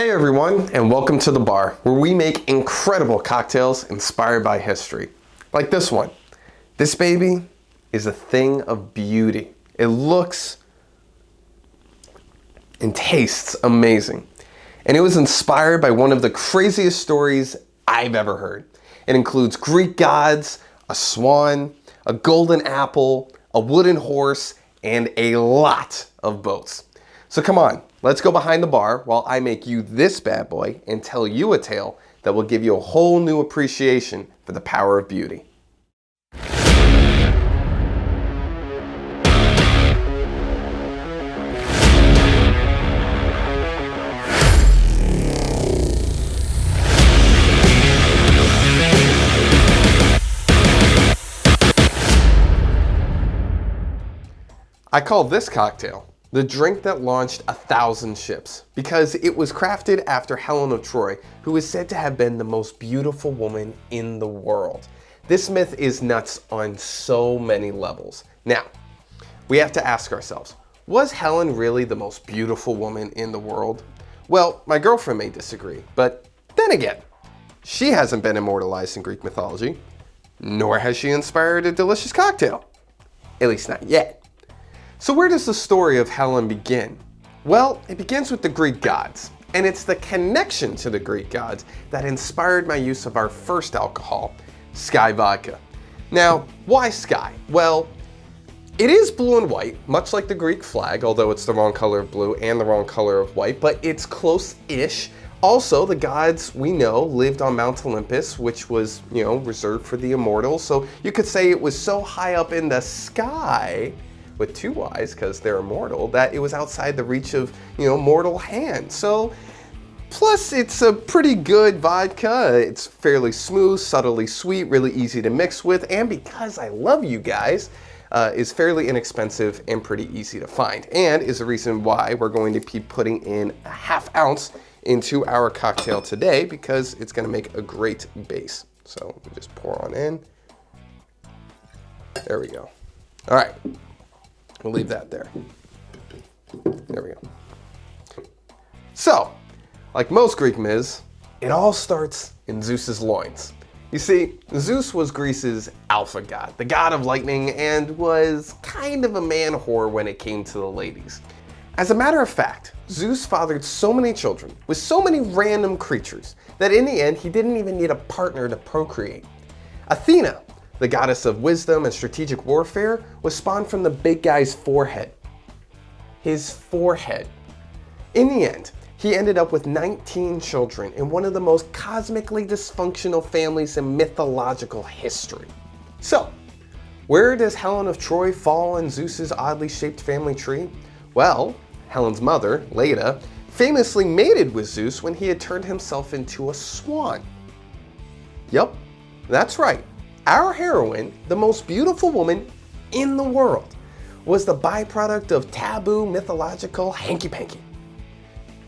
Hey everyone, and welcome to the bar, where we make incredible cocktails inspired by history. Like this one. This baby is a thing of beauty. It looks and tastes amazing. And it was inspired by one of the craziest stories I've ever heard. It includes Greek gods, a swan, a golden apple, a wooden horse, and a lot of boats. So come on, let's go behind the bar while I make you this bad boy and tell you a tale that will give you a whole new appreciation for the power of beauty. I call this cocktail the drink that launched 1,000 ships, because it was crafted after Helen of Troy, who is said to have been the most beautiful woman in the world. This myth is nuts on so many levels. Now, we have to ask ourselves, was Helen really the most beautiful woman in the world? Well, my girlfriend may disagree, but then again, she hasn't been immortalized in Greek mythology, nor has she inspired a delicious cocktail. At least not yet. So where does the story of Helen begin? Well, it begins with the Greek gods, and it's the connection to the Greek gods that inspired my use of our first alcohol, Sky Vodka. Now, why Sky? Well, it is blue and white, much like the Greek flag, although it's the wrong color of blue and the wrong color of white, but it's close-ish. Also, the gods we know lived on Mount Olympus, which was, reserved for the immortals, so you could say it was so high up in the sky, with two Y's because they're immortal, that it was outside the reach of, mortal hand. So, plus it's a pretty good vodka. It's fairly smooth, subtly sweet, really easy to mix with, and because I love you guys, is fairly inexpensive and pretty easy to find, and is the reason why we're going to be putting in a ½ ounce into our cocktail today, because it's going to make a great base. So we just pour on in. There we go. All right. We'll leave that there. There we go. So, like most Greek myths, it all starts in Zeus's loins. You see, Zeus was Greece's alpha god, the god of lightning, and was kind of a man whore when it came to the ladies. As a matter of fact, Zeus fathered so many children with so many random creatures that in the end he didn't even need a partner to procreate. Athena, the goddess of wisdom and strategic warfare, was spawned from the big guy's forehead. His forehead. In the end, he ended up with 19 children in one of the most cosmically dysfunctional families in mythological history. So, where does Helen of Troy fall in Zeus's oddly shaped family tree? Well, Helen's mother, Leda, famously mated with Zeus when he had turned himself into a swan. Yup, that's right. Our heroine, the most beautiful woman in the world, was the byproduct of taboo mythological hanky-panky.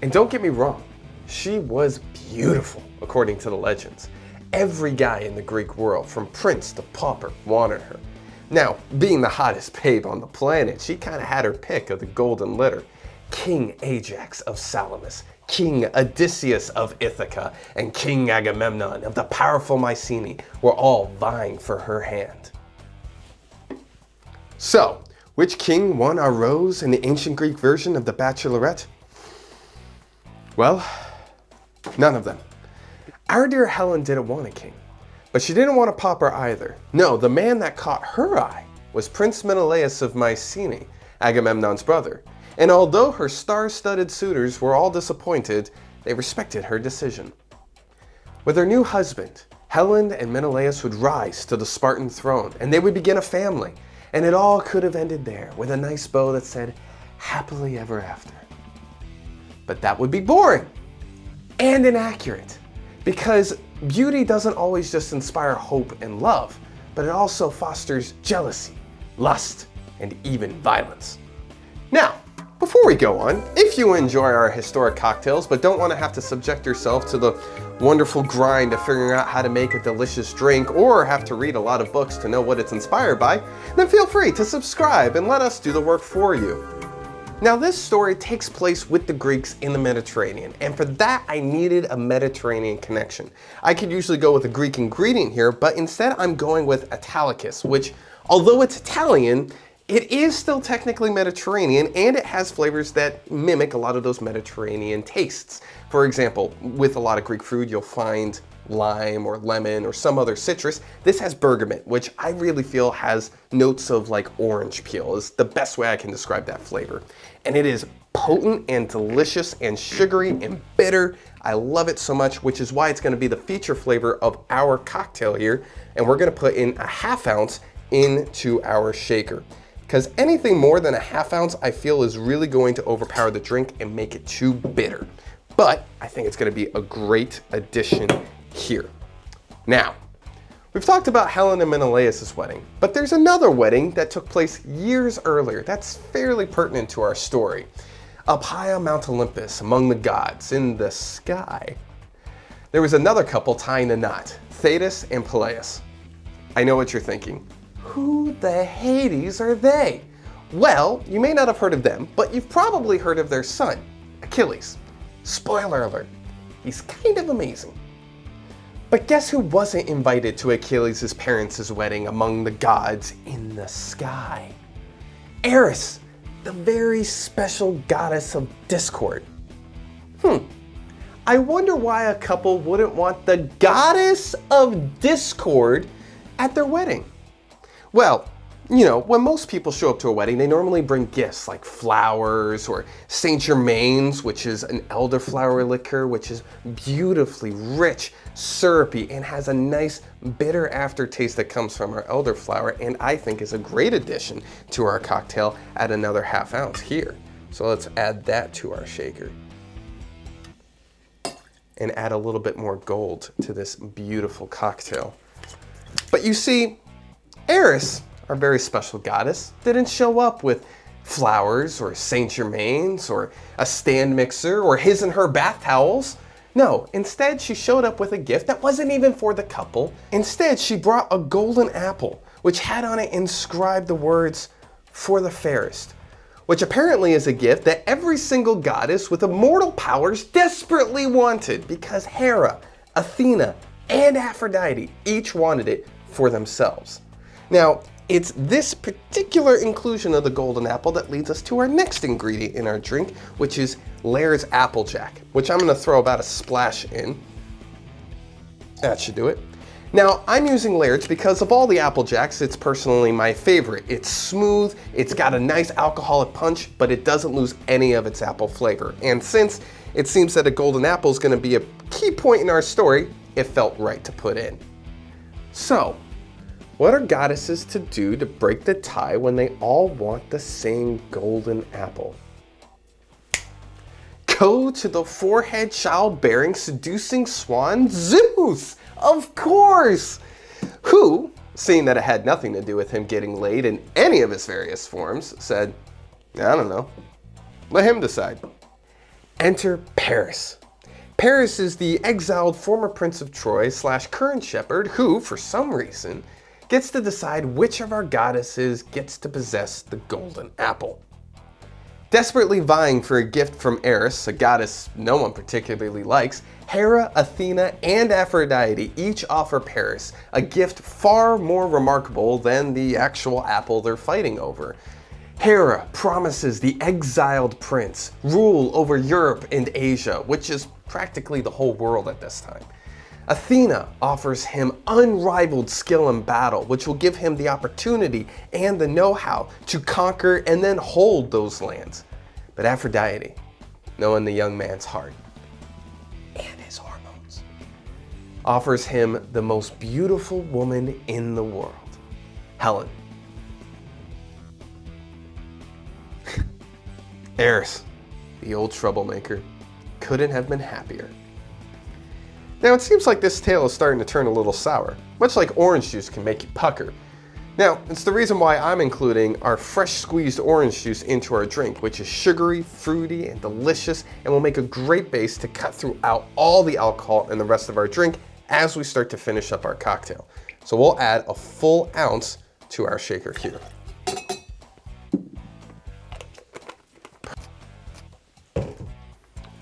And don't get me wrong, she was beautiful, according to the legends. Every guy in the Greek world, from prince to pauper, wanted her. Now, being the hottest babe on the planet, she kind of had her pick of the golden litter. King Ajax of Salamis, King Odysseus of Ithaca, and King Agamemnon of the powerful Mycenae were all vying for her hand. So, which king won our rose in the ancient Greek version of the Bachelorette? Well, none of them. Our dear Helen didn't want a king, but she didn't want a pauper either. No, the man that caught her eye was Prince Menelaus of Mycenae, Agamemnon's brother. And although her star-studded suitors were all disappointed, they respected her decision. With her new husband, Helen and Menelaus would rise to the Spartan throne, and they would begin a family. And it all could have ended there, with a nice bow that said, "Happily ever after." But that would be boring and inaccurate, because beauty doesn't always just inspire hope and love, but it also fosters jealousy, lust, and even violence. Now, before we go on, if you enjoy our historic cocktails but don't want to have to subject yourself to the wonderful grind of figuring out how to make a delicious drink or have to read a lot of books to know what it's inspired by, then feel free to subscribe and let us do the work for you. Now this story takes place with the Greeks in the Mediterranean, and for that I needed a Mediterranean connection. I could usually go with a Greek ingredient here, but instead I'm going with Italicus, which, although it's Italian, it is still technically Mediterranean, and it has flavors that mimic a lot of those Mediterranean tastes. For example, with a lot of Greek food, you'll find lime or lemon or some other citrus. This has bergamot, which I really feel has notes of like orange peel, is the best way I can describe that flavor. And it is potent and delicious and sugary and bitter. I love it so much, which is why it's gonna be the feature flavor of our cocktail here. And we're gonna put in a ½ ounce into our shaker. Because anything more than a ½ ounce, I feel is really going to overpower the drink and make it too bitter. But I think it's gonna be a great addition here. Now, we've talked about Helen and Menelaus' wedding, but there's another wedding that took place years earlier that's fairly pertinent to our story. Up high on Mount Olympus, among the gods, in the sky, there was another couple tying the knot, Thetis and Peleus. I know what you're thinking. Who the Hades are they? Well, you may not have heard of them, but you've probably heard of their son, Achilles. Spoiler alert, he's kind of amazing. But guess who wasn't invited to Achilles' parents' wedding among the gods in the sky? Eris, the very special goddess of discord. I wonder why a couple wouldn't want the goddess of discord at their wedding. Well, you know, when most people show up to a wedding, they normally bring gifts like flowers or Saint Germain's, which is an elderflower liqueur, which is beautifully rich, syrupy, and has a nice bitter aftertaste that comes from our elderflower, and I think is a great addition to our cocktail at another ½ ounce here. So let's add that to our shaker. And add a little bit more gold to this beautiful cocktail. But you see, Eris, our very special goddess, didn't show up with flowers or Saint Germain's or a stand mixer or his and her bath towels. No, instead she showed up with a gift that wasn't even for the couple. Instead, she brought a golden apple, which had on it inscribed the words, "For the fairest," which apparently is a gift that every single goddess with immortal powers desperately wanted because Hera, Athena, and Aphrodite each wanted it for themselves. Now, it's this particular inclusion of the golden apple that leads us to our next ingredient in our drink, which is Laird's Applejack, which I'm gonna throw about a splash in. That should do it. Now, I'm using Laird's because of all the Applejacks, it's personally my favorite. It's smooth, it's got a nice alcoholic punch, but it doesn't lose any of its apple flavor. And since it seems that a golden apple is gonna be a key point in our story, it felt right to put in. So, what are goddesses to do to break the tie when they all want the same golden apple? Go to the forehead childbearing seducing swan Zeus, of course! Who, seeing that it had nothing to do with him getting laid in any of his various forms, said, I don't know, let him decide. Enter Paris. Paris is the exiled former prince of Troy / current shepherd who, for some reason, gets to decide which of our goddesses gets to possess the golden apple. Desperately vying for a gift from Eris, a goddess no one particularly likes, Hera, Athena, and Aphrodite each offer Paris a gift far more remarkable than the actual apple they're fighting over. Hera promises the exiled prince rule over Europe and Asia, which is practically the whole world at this time. Athena offers him unrivaled skill in battle, which will give him the opportunity and the know-how to conquer and then hold those lands. But Aphrodite, knowing the young man's heart and his hormones, offers him the most beautiful woman in the world, Helen. Eris, the old troublemaker, couldn't have been happier. Now it seems like this tale is starting to turn a little sour, much like orange juice can make you pucker. Now, it's the reason why I'm including our fresh squeezed orange juice into our drink, which is sugary, fruity, and delicious, and will make a great base to cut throughout all the alcohol in the rest of our drink as we start to finish up our cocktail. So we'll add a full ounce to our shaker here.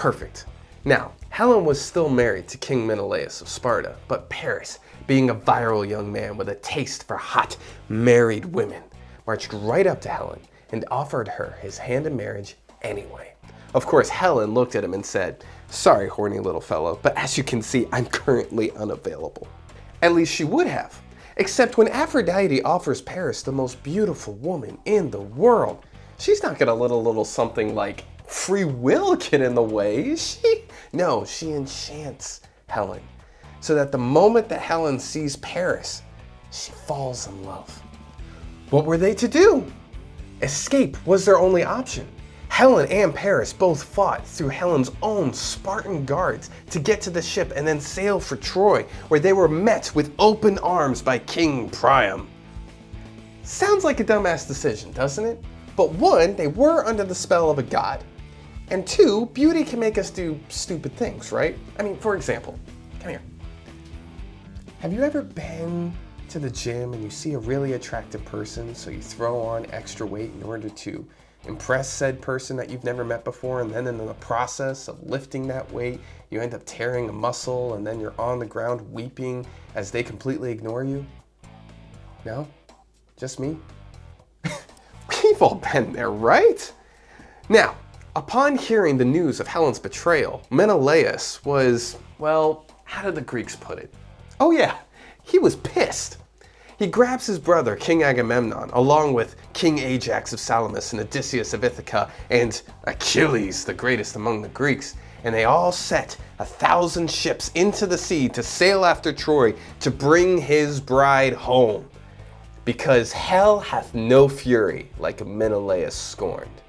Perfect. Now, Helen was still married to King Menelaus of Sparta, but Paris, being a virile young man with a taste for hot, married women, marched right up to Helen and offered her his hand in marriage anyway. Of course, Helen looked at him and said, "Sorry, horny little fellow, but as you can see, I'm currently unavailable." At least she would have. Except when Aphrodite offers Paris the most beautiful woman in the world, she's not gonna let a little something like free will get in the way, is she? No, she enchants Helen, so that the moment that Helen sees Paris, she falls in love. What were they to do? Escape was their only option. Helen and Paris both fought through Helen's own Spartan guards to get to the ship and then sail for Troy, where they were met with open arms by King Priam. Sounds like a dumbass decision, doesn't it? But one, they were under the spell of a god. And two, beauty can make us do stupid things, right? I mean, for example, come here. Have you ever been to the gym and you see a really attractive person, so you throw on extra weight in order to impress said person that you've never met before, and then in the process of lifting that weight, you end up tearing a muscle, and then you're on the ground weeping as they completely ignore you? No? Just me? We've all been there, right? Now, upon hearing the news of Helen's betrayal, Menelaus was, well, how did the Greeks put it? Oh yeah, he was pissed. He grabs his brother, King Agamemnon, along with King Ajax of Salamis and Odysseus of Ithaca, and Achilles, the greatest among the Greeks, and they all set 1,000 ships into the sea to sail after Troy to bring his bride home. Because hell hath no fury like Menelaus scorned.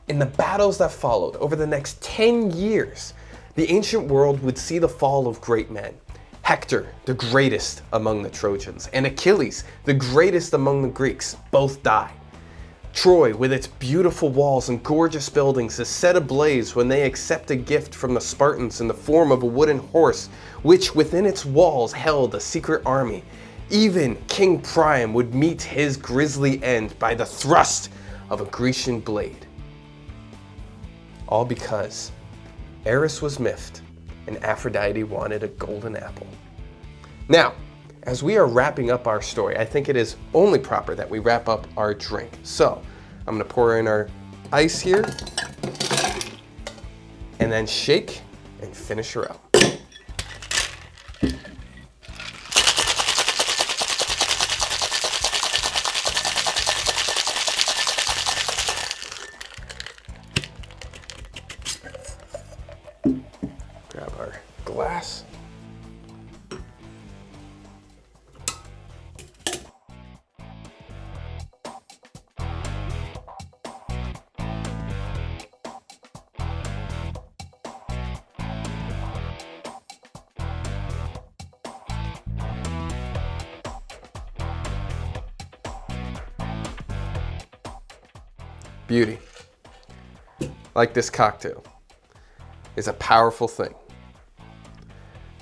In the battles that followed over the next 10 years, the ancient world would see the fall of great men. Hector, the greatest among the Trojans, and Achilles, the greatest among the Greeks, both die. Troy, with its beautiful walls and gorgeous buildings, is set ablaze when they accept a gift from the Spartans in the form of a wooden horse, which within its walls held a secret army. Even King Priam would meet his grisly end by the thrust of a Grecian blade. All because Eris was miffed and Aphrodite wanted a golden apple. Now, as we are wrapping up our story, I think it is only proper that we wrap up our drink. So, I'm gonna pour in our ice here, and then shake and finish her up. Grab our glass. Beauty, like this cocktail, is a powerful thing.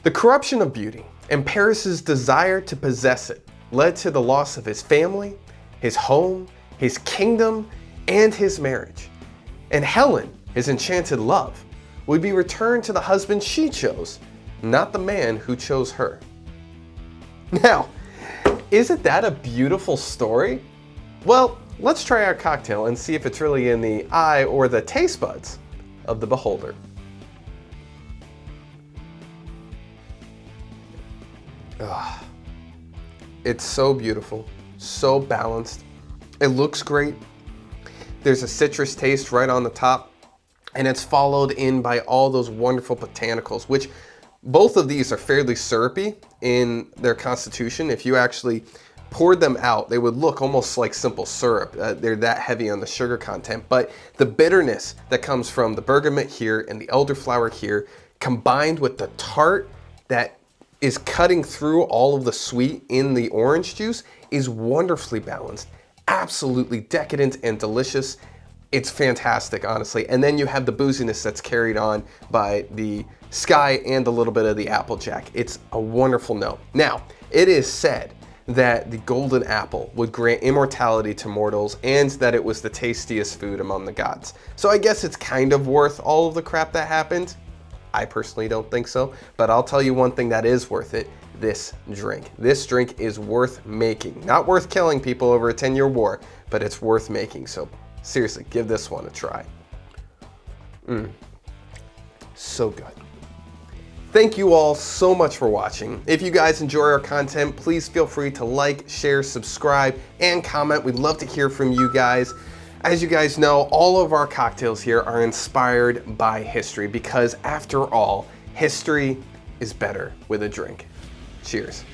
The corruption of beauty and Paris's desire to possess it led to the loss of his family, his home, his kingdom, and his marriage. And Helen, his enchanted love, would be returned to the husband she chose, not the man who chose her. Now, isn't that a beautiful story? Well, let's try our cocktail and see if it's really in the eye or the taste buds of the beholder. Ugh. It's so beautiful, so balanced. It looks great. There's a citrus taste right on the top, and it's followed in by all those wonderful botanicals, which both of these are fairly syrupy in their constitution. If you actually poured them out, they would look almost like simple syrup. They're that heavy on the sugar content, but the bitterness that comes from the bergamot here and the elderflower here, combined with the tart that is cutting through all of the sweet in the orange juice, is wonderfully balanced, absolutely decadent and delicious. It's fantastic, honestly. And then you have the booziness that's carried on by the Sky and a little bit of the Applejack. It's a wonderful note. Now, it is said that the golden apple would grant immortality to mortals and that it was the tastiest food among the gods. So I guess it's kind of worth all of the crap that happened. I personally don't think so, but I'll tell you one thing that is worth it: this drink. This drink is worth making. Not worth killing people over a 10-year war, but it's worth making. So seriously, give this one a try. So good. Thank you all so much for watching. If you guys enjoy our content, please feel free to like, share, subscribe, and comment. We'd love to hear from you guys. As you guys know, all of our cocktails here are inspired by history because after all, history is better with a drink. Cheers.